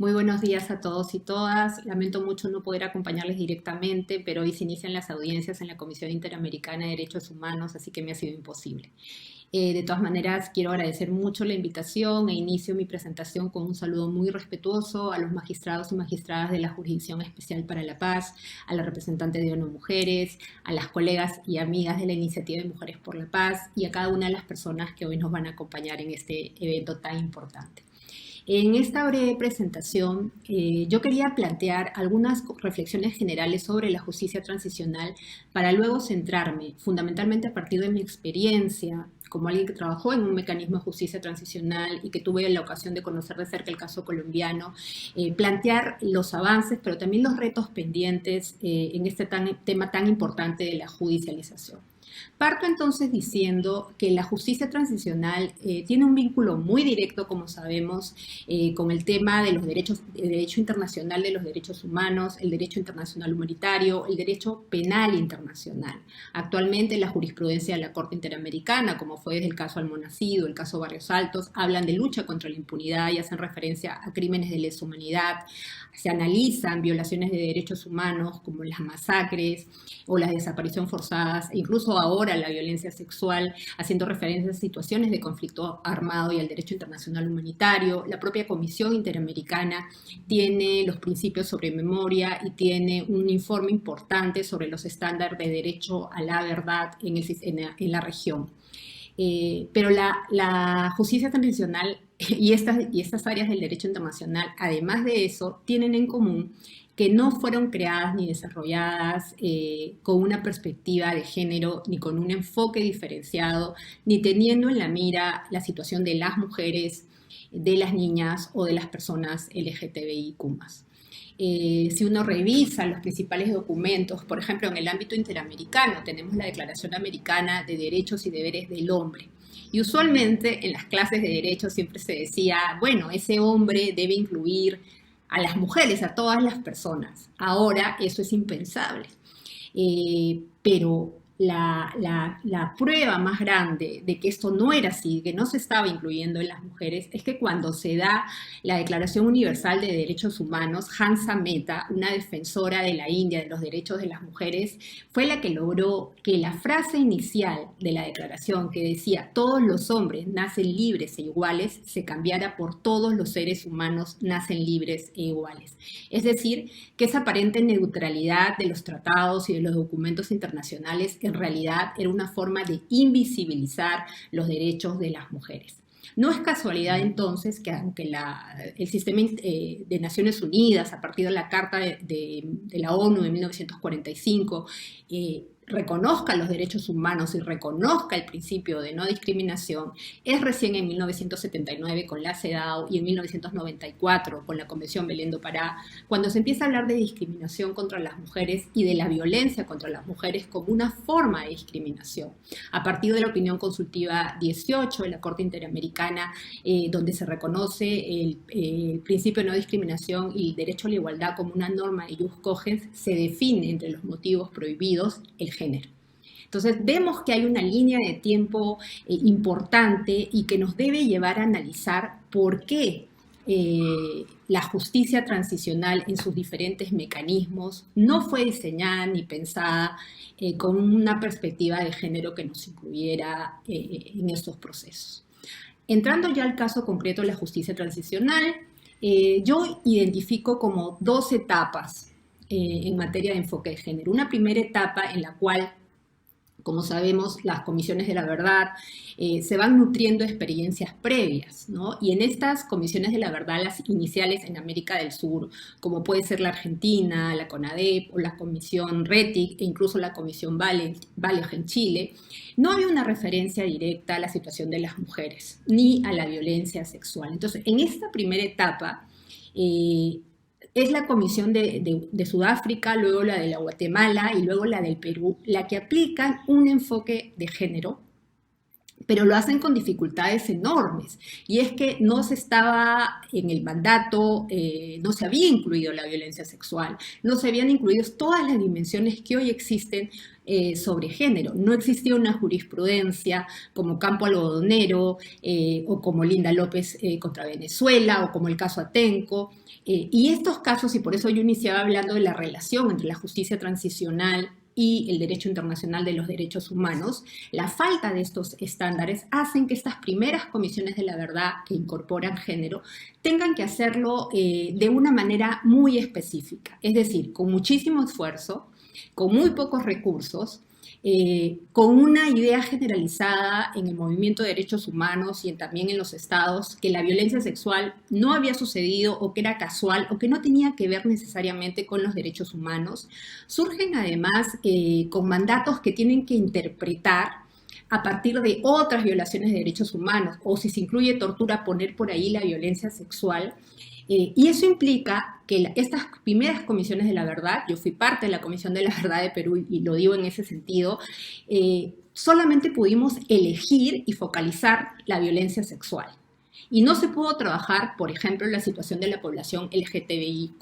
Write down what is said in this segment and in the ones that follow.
Muy buenos días a todos y todas. Lamento mucho no poder acompañarles directamente, pero hoy se inician las audiencias en la Comisión Interamericana de Derechos Humanos, así que me ha sido imposible. De todas maneras, quiero agradecer mucho la invitación e inicio mi presentación con un saludo muy respetuoso a los magistrados y magistradas de la Jurisdicción Especial para la Paz, a la representante de ONU Mujeres, a las colegas y amigas de la Iniciativa de Mujeres por la Paz y a cada una de las personas que hoy nos van a acompañar en este evento tan importante. En esta breve presentación, yo quería plantear algunas reflexiones generales sobre la justicia transicional para luego centrarme, fundamentalmente a partir de mi experiencia como alguien que trabajó en un mecanismo de justicia transicional y que tuve la ocasión de conocer de cerca el caso colombiano, plantear los avances, pero también los retos pendientes en este tema tan importante de la judicialización. Parto entonces diciendo que la justicia transicional tiene un vínculo muy directo, como sabemos, con el tema de los derechos, el derecho internacional de los derechos humanos, el derecho internacional humanitario, el derecho penal internacional. Actualmente la jurisprudencia de la Corte Interamericana, como fue desde el caso Almonacido, el caso Barrios Altos, hablan de lucha contra la impunidad y hacen referencia a crímenes de lesa humanidad. Se analizan violaciones de derechos humanos como las masacres o las desapariciones forzadas, e incluso ahora la violencia sexual, haciendo referencia a situaciones de conflicto armado y al derecho internacional humanitario. La propia Comisión Interamericana tiene los principios sobre memoria y tiene un informe importante sobre los estándares de derecho a la verdad en la región. Pero la justicia transicional y estas áreas del derecho internacional, además de eso, tienen en común que no fueron creadas ni desarrolladas con una perspectiva de género, ni con un enfoque diferenciado, ni teniendo en la mira la situación de las mujeres, de las niñas o de las personas LGTBIQ+. Si uno revisa los principales documentos, por ejemplo, en el ámbito interamericano, tenemos la Declaración Americana de Derechos y Deberes del Hombre. Y usualmente en las clases de derecho siempre se decía, bueno, ese hombre debe incluir a las mujeres, a todas las personas. Ahora eso es impensable. Pero la prueba más grande de que esto no era así, que no se estaba incluyendo en las mujeres, es que cuando se da la Declaración Universal de Derechos Humanos, Hansa Mehta, una defensora de la India de los derechos de las mujeres, fue la que logró que la frase inicial de la declaración, que decía todos los hombres nacen libres e iguales, se cambiara por todos los seres humanos nacen libres e iguales. Es decir, que esa aparente neutralidad de los tratados y de los documentos internacionales en realidad era una forma de invisibilizar los derechos de las mujeres. No es casualidad entonces que aunque el sistema de Naciones Unidas, a partir de la Carta de la ONU de 1945, reconozca los derechos humanos y reconozca el principio de no discriminación, es recién en 1979 con la CEDAW y en 1994 con la Convención Belén do Pará, cuando se empieza a hablar de discriminación contra las mujeres y de la violencia contra las mujeres como una forma de discriminación. A partir de la opinión consultiva 18 de la Corte Interamericana, donde se reconoce el principio de no discriminación y el derecho a la igualdad como una norma de ius cogens, se define entre los motivos prohibidos el género. Entonces vemos que hay una línea de tiempo importante y que nos debe llevar a analizar por qué la justicia transicional en sus diferentes mecanismos no fue diseñada ni pensada con una perspectiva de género que nos incluyera en estos procesos. Entrando ya al caso concreto de la justicia transicional, yo identifico como dos etapas en materia de enfoque de género. Una primera etapa en la cual, como sabemos, las comisiones de la verdad se van nutriendo de experiencias previas, ¿no? Y en estas comisiones de la verdad, las iniciales en América del Sur, como puede ser la Argentina, la CONADEP o la Comisión RETIC e incluso la Comisión Valej en Chile, no había una referencia directa a la situación de las mujeres ni a la violencia sexual. Entonces, en esta primera etapa, es la Comisión de Sudáfrica, luego la de la Guatemala y luego la del Perú, la que aplican un enfoque de género, pero lo hacen con dificultades enormes. Y es que no se estaba en el mandato, no se había incluido la violencia sexual, no se habían incluido todas las dimensiones que hoy existen sobre género. No existía una jurisprudencia como Campo Algodonero o como Linda López contra Venezuela o como el caso Atenco. Y estos casos, y por eso yo iniciaba hablando de la relación entre la justicia transicional y el derecho internacional de los derechos humanos, la falta de estos estándares hacen que estas primeras comisiones de la verdad que incorporan género tengan que hacerlo de una manera muy específica, es decir, con muchísimo esfuerzo, con muy pocos recursos, con una idea generalizada en el movimiento de derechos humanos y también en los estados, que la violencia sexual no había sucedido o que era casual o que no tenía que ver necesariamente con los derechos humanos. Surgen además con mandatos que tienen que interpretar a partir de otras violaciones de derechos humanos, o si se incluye tortura, poner por ahí la violencia sexual. Y eso implica que estas primeras comisiones de la verdad, yo fui parte de la Comisión de la Verdad de Perú y lo digo en ese sentido, solamente pudimos elegir y focalizar la violencia sexual. Y no se pudo trabajar, por ejemplo, la situación de la población LGTBIQ+,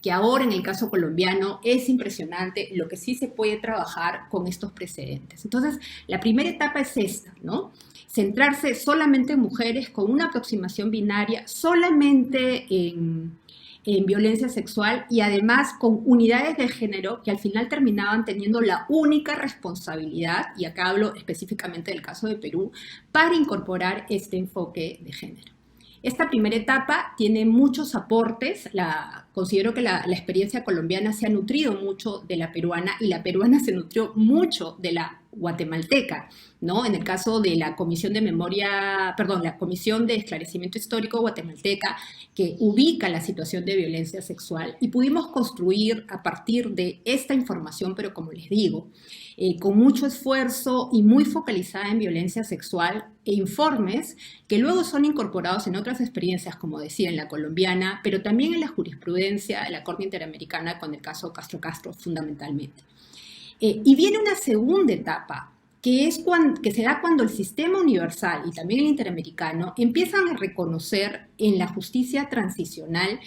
que ahora en el caso colombiano es impresionante lo que sí se puede trabajar con estos precedentes. Entonces, la primera etapa es esta, ¿no? Centrarse solamente en mujeres con una aproximación binaria, solamente en violencia sexual y además con unidades de género que al final terminaban teniendo la única responsabilidad, y acá hablo específicamente del caso de Perú, para incorporar este enfoque de género. Esta primera etapa tiene muchos aportes. Considero que la experiencia colombiana se ha nutrido mucho de la peruana y la peruana se nutrió mucho de la guatemalteca, ¿no? En el caso de la Comisión de Memoria, perdón, la Comisión de Esclarecimiento Histórico guatemalteca, que ubica la situación de violencia sexual, y pudimos construir a partir de esta información, pero como les digo, con mucho esfuerzo y muy focalizada en violencia sexual, informes que luego son incorporados en otras experiencias, como decía, en la colombiana, pero también en la jurisprudencia de la Corte Interamericana con el caso Castro fundamentalmente. Y viene una segunda etapa, que se da cuando el sistema universal y también el interamericano empiezan a reconocer en la justicia transicional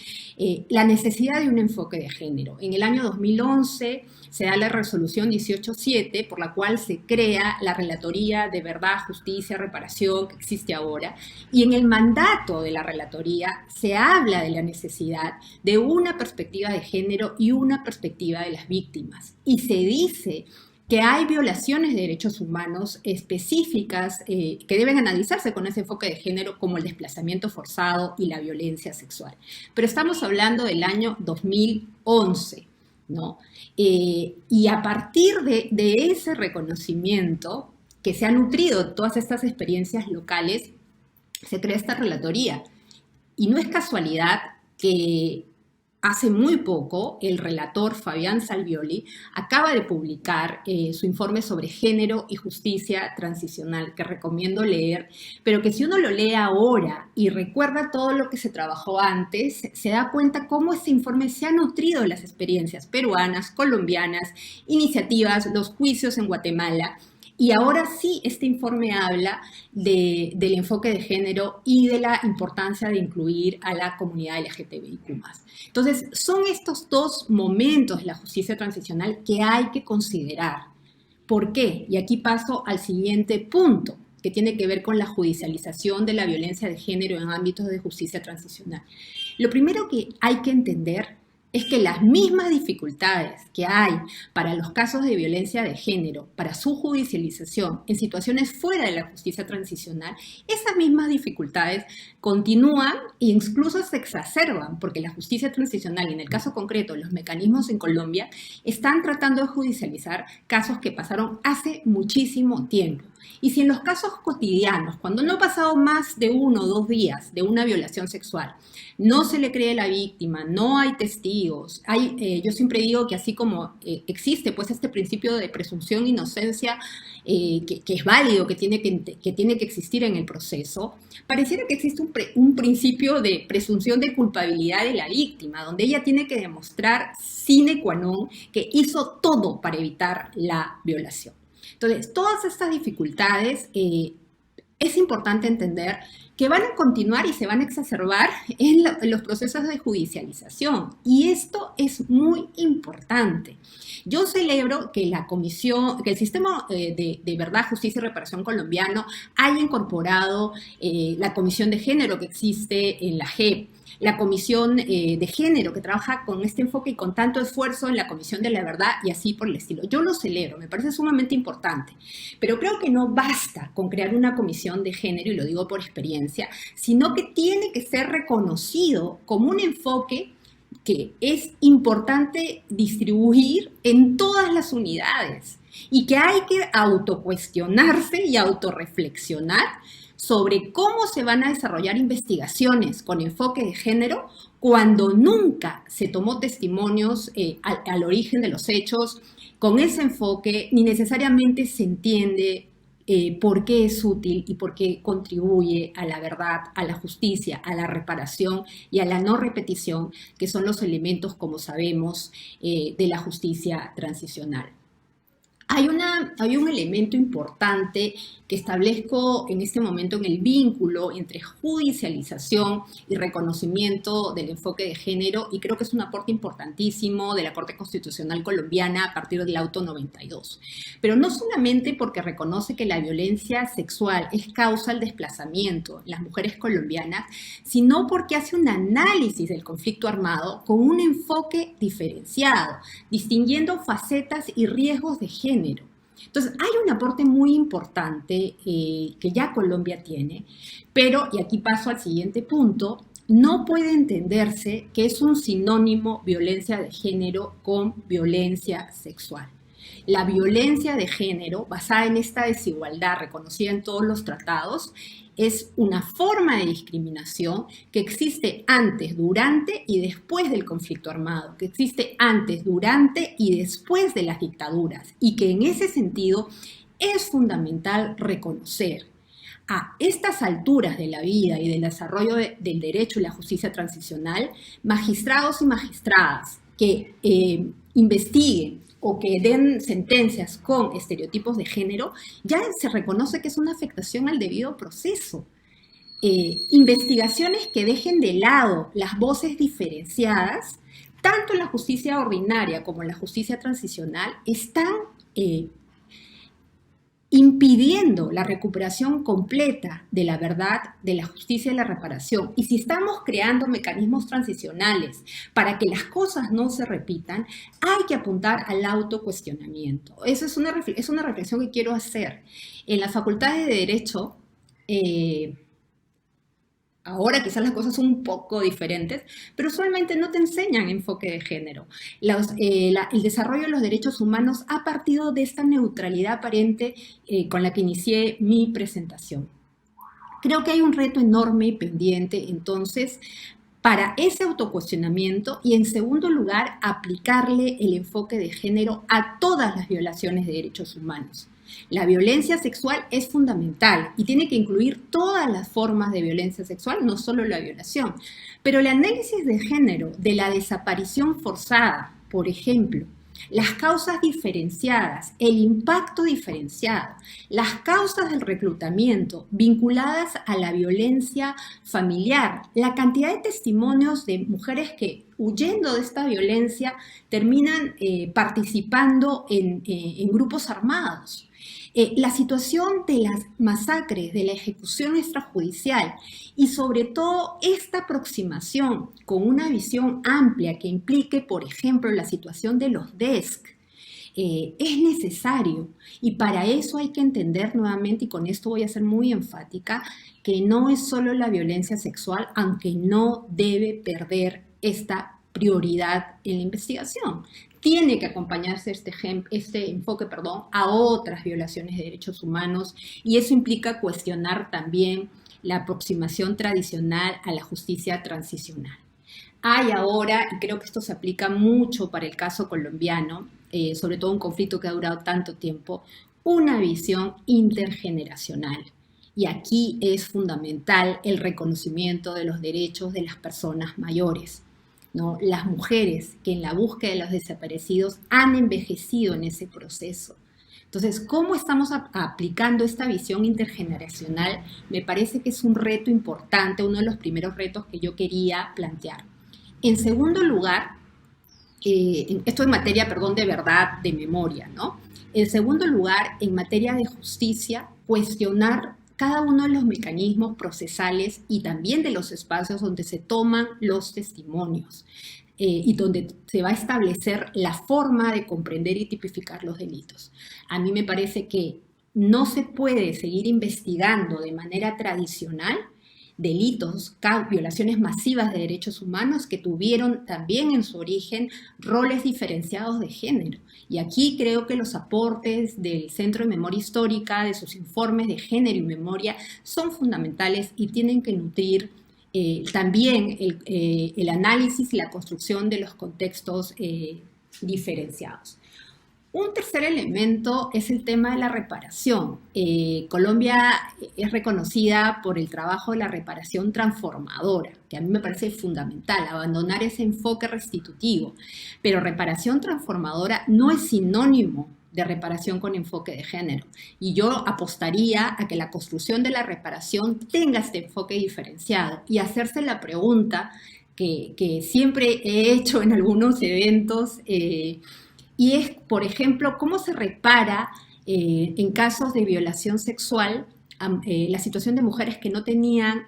la necesidad de un enfoque de género. En el año 2011 se da la resolución 18.7, por la cual se crea la Relatoría de Verdad, Justicia, Reparación, que existe ahora, y en el mandato de la Relatoría se habla de la necesidad de una perspectiva de género y una perspectiva de las víctimas. Y se dice que hay violaciones de derechos humanos específicas que deben analizarse con ese enfoque de género, como el desplazamiento forzado y la violencia sexual. Pero estamos hablando del año 2011, ¿no? Y a partir de ese reconocimiento que se ha nutrido de todas estas experiencias locales, se crea esta relatoría. Y no es casualidad que hace muy poco, el relator Fabián Salvioli acaba de publicar su informe sobre género y justicia transicional, que recomiendo leer, pero que si uno lo lee ahora y recuerda todo lo que se trabajó antes, se da cuenta cómo este informe se ha nutrido de las experiencias peruanas, colombianas, iniciativas, los juicios en Guatemala. Y ahora sí, este informe habla del enfoque de género y de la importancia de incluir a la comunidad LGTBIQ+. Entonces, son estos dos momentos de la justicia transicional que hay que considerar. ¿Por qué? Y aquí paso al siguiente punto, que tiene que ver con la judicialización de la violencia de género en ámbitos de justicia transicional. Lo primero que hay que entender es que las mismas dificultades que hay para los casos de violencia de género, para su judicialización en situaciones fuera de la justicia transicional, esas mismas dificultades continúan e incluso se exacerban, porque la justicia transicional, y en el caso concreto los mecanismos en Colombia, están tratando de judicializar casos que pasaron hace muchísimo tiempo. Y si en los casos cotidianos, cuando no ha pasado más de 1 o 2 días de una violación sexual, no se le cree a la víctima, no hay testigos, yo siempre digo que así como existe pues este principio de presunción de inocencia que es válido, que tiene que existir en el proceso, pareciera que existe un principio de presunción de culpabilidad de la víctima, donde ella tiene que demostrar sine qua non que hizo todo para evitar la violación. Entonces, todas estas dificultades es importante entender que van a continuar y se van a exacerbar en los procesos de judicialización. Y esto es muy importante. Yo celebro que la comisión, que el sistema de verdad, justicia y reparación colombiano haya incorporado la comisión de género que existe en la JEP, la comisión de género que trabaja con este enfoque y con tanto esfuerzo en la comisión de la verdad y así por el estilo. Yo lo celebro, me parece sumamente importante, pero creo que no basta con crear una comisión de género, y lo digo por experiencia, sino que tiene que ser reconocido como un enfoque que es importante distribuir en todas las unidades y que hay que autocuestionarse y autorreflexionar sobre cómo se van a desarrollar investigaciones con enfoque de género cuando nunca se tomó testimonios al origen de los hechos con ese enfoque, ni necesariamente se entiende por qué es útil y por qué contribuye a la verdad, a la justicia, a la reparación y a la no repetición, que son los elementos, como sabemos, de la justicia transicional. Hay un elemento importante que establezco en este momento en el vínculo entre judicialización y reconocimiento del enfoque de género, y creo que es un aporte importantísimo de la Corte Constitucional colombiana a partir del auto 92. Pero no solamente porque reconoce que la violencia sexual es causa del desplazamiento en las mujeres colombianas, sino porque hace un análisis del conflicto armado con un enfoque diferenciado, distinguiendo facetas y riesgos de género. Entonces, hay un aporte muy importante que ya Colombia tiene, pero, y aquí paso al siguiente punto, no puede entenderse que es un sinónimo violencia de género con violencia sexual. La violencia de género, basada en esta desigualdad reconocida en todos los tratados, es una forma de discriminación que existe antes, durante y después del conflicto armado, que existe antes, durante y después de las dictaduras, y que en ese sentido es fundamental reconocer. A estas alturas de la vida y del desarrollo del derecho y la justicia transicional, magistrados y magistradas que investiguen o que den sentencias con estereotipos de género, ya se reconoce que es una afectación al debido proceso. Investigaciones que dejen de lado las voces diferenciadas, tanto en la justicia ordinaria como en la justicia transicional, están impidiendo la recuperación completa de la verdad, de la justicia y la reparación. Y si estamos creando mecanismos transicionales para que las cosas no se repitan, hay que apuntar al autocuestionamiento. Esa es una reflexión que quiero hacer. En las facultades de Derecho, ahora quizás las cosas son un poco diferentes, pero usualmente no te enseñan enfoque de género. El desarrollo de los derechos humanos ha partido de esta neutralidad aparente con la que inicié mi presentación. Creo que hay un reto enorme y pendiente, entonces, para ese autocuestionamiento y, en segundo lugar, aplicarle el enfoque de género a todas las violaciones de derechos humanos. La violencia sexual es fundamental y tiene que incluir todas las formas de violencia sexual, no solo la violación. Pero el análisis de género de la desaparición forzada, por ejemplo, las causas diferenciadas, el impacto diferenciado, las causas del reclutamiento vinculadas a la violencia familiar, la cantidad de testimonios de mujeres que, huyendo de esta violencia, terminan participando en grupos armados. La situación de las masacres, de la ejecución extrajudicial y sobre todo esta aproximación con una visión amplia que implique, por ejemplo, la situación de los DESC, es necesario, y para eso hay que entender nuevamente, y con esto voy a ser muy enfática, que no es solo la violencia sexual, aunque no debe perder esta prioridad en la investigación. Tiene que acompañarse este enfoque a otras violaciones de derechos humanos, y eso implica cuestionar también la aproximación tradicional a la justicia transicional. Hay ahora, y creo que esto se aplica mucho para el caso colombiano, sobre todo un conflicto que ha durado tanto tiempo, una visión intergeneracional. Y aquí es fundamental el reconocimiento de los derechos de las personas mayores, ¿no? Las mujeres que en la búsqueda de los desaparecidos han envejecido en ese proceso. Entonces, ¿cómo estamos aplicando esta visión intergeneracional? Me parece que es un reto importante, uno de los primeros retos que yo quería plantear. En segundo lugar, esto en materia, perdón, de verdad, de memoria, ¿no? En segundo lugar, en materia de justicia, cuestionar cada uno de los mecanismos procesales y también de los espacios donde se toman los testimonios y donde se va a establecer la forma de comprender y tipificar los delitos. A mí me parece que no se puede seguir investigando de manera tradicional delitos, violaciones masivas de derechos humanos que tuvieron también en su origen roles diferenciados de género. Y aquí creo que los aportes del Centro de Memoria Histórica, de sus informes de género y memoria, son fundamentales y tienen que nutrir también el análisis y la construcción de los contextos diferenciados. Un tercer elemento es el tema de la reparación. Colombia es reconocida por el trabajo de la reparación transformadora, que a mí me parece fundamental, abandonar ese enfoque restitutivo. Pero reparación transformadora no es sinónimo de reparación con enfoque de género. Y yo apostaría a que la construcción de la reparación tenga este enfoque diferenciado y hacerse la pregunta que siempre he hecho en algunos eventos, y es, por ejemplo, cómo se repara en casos de violación sexual la situación de mujeres que no tenían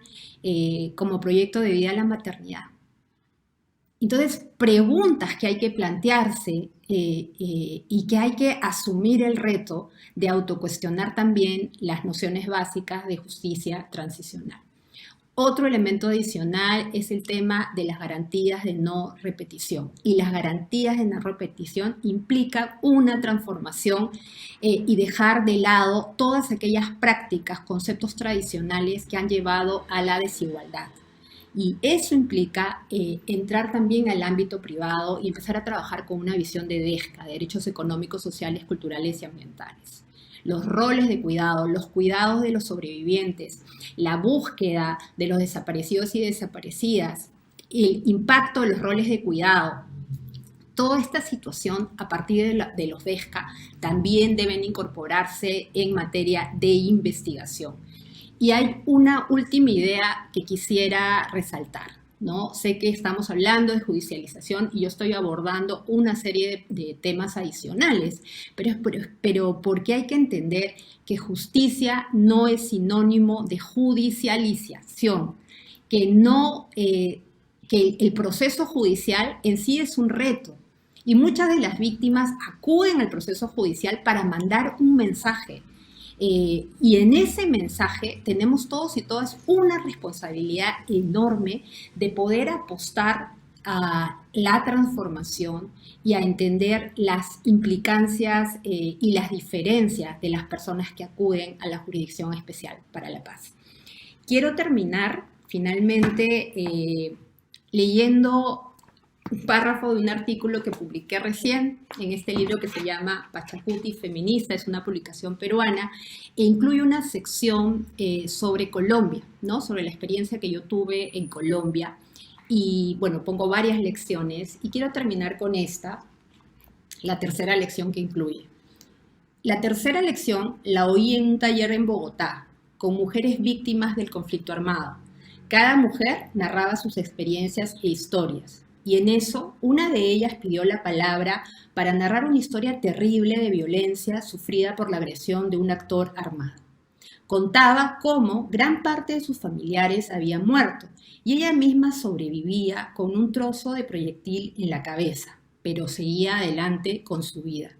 como proyecto de vida la maternidad. Entonces, preguntas que hay que plantearse y que hay que asumir el reto de autocuestionar también las nociones básicas de justicia transicional. Otro elemento adicional es el tema de las garantías de no repetición. Y las garantías de no repetición implican una transformación y dejar de lado todas aquellas prácticas, conceptos tradicionales que han llevado a la desigualdad. Y eso implica entrar también al ámbito privado y empezar a trabajar con una visión de DESCA, de derechos económicos, sociales, culturales y ambientales. Los roles de cuidado, los cuidados de los sobrevivientes, la búsqueda de los desaparecidos y desaparecidas, el impacto de los roles de cuidado. Toda esta situación a partir de los DESCA también deben incorporarse en materia de investigación. Y hay una última idea que quisiera resaltar, ¿no? Sé que estamos hablando de judicialización y yo estoy abordando una serie de temas adicionales, pero porque hay que entender que justicia no es sinónimo de judicialización, que el proceso judicial en sí es un reto. Y muchas de las víctimas acuden al proceso judicial para mandar un mensaje. Y en ese mensaje tenemos todos y todas una responsabilidad enorme de poder apostar a la transformación y a entender las implicancias y las diferencias de las personas que acuden a la Jurisdicción Especial para la Paz. Quiero terminar finalmente leyendo un párrafo de un artículo que publiqué recién en este libro que se llama Pachacuti Feminista, es una publicación peruana, e incluye una sección sobre Colombia, ¿no? Sobre la experiencia que yo tuve en Colombia. Y bueno, pongo varias lecciones y quiero terminar con esta, la tercera lección que incluye. La tercera lección la oí en un taller en Bogotá, con mujeres víctimas del conflicto armado. Cada mujer narraba sus experiencias e historias. Y en eso, una de ellas pidió la palabra para narrar una historia terrible de violencia sufrida por la agresión de un actor armado. Contaba cómo gran parte de sus familiares habían muerto y ella misma sobrevivía con un trozo de proyectil en la cabeza, pero seguía adelante con su vida.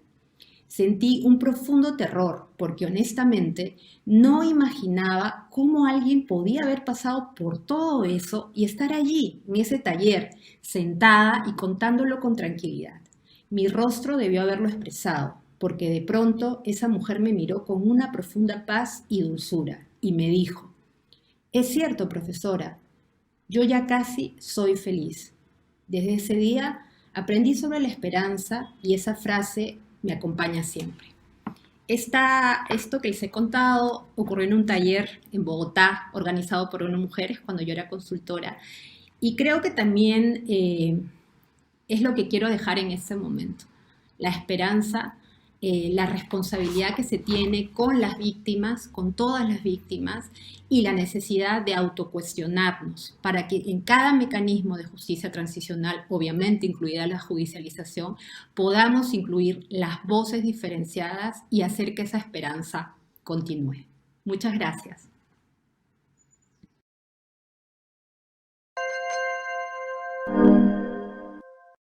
Sentí un profundo terror porque honestamente no imaginaba cómo alguien podía haber pasado por todo eso y estar allí, en ese taller, sentada y contándolo con tranquilidad. Mi rostro debió haberlo expresado, porque de pronto esa mujer me miró con una profunda paz y dulzura y me dijo: «Es cierto, profesora, yo ya casi soy feliz». Desde ese día aprendí sobre la esperanza y esa frase me acompaña siempre. Esto que les he contado ocurrió en un taller en Bogotá organizado por unas mujeres cuando yo era consultora y creo que también es lo que quiero dejar en este momento. La esperanza la responsabilidad que se tiene con las víctimas, con todas las víctimas, y la necesidad de autocuestionarnos para que en cada mecanismo de justicia transicional, obviamente incluida la judicialización, podamos incluir las voces diferenciadas y hacer que esa esperanza continúe. Muchas gracias.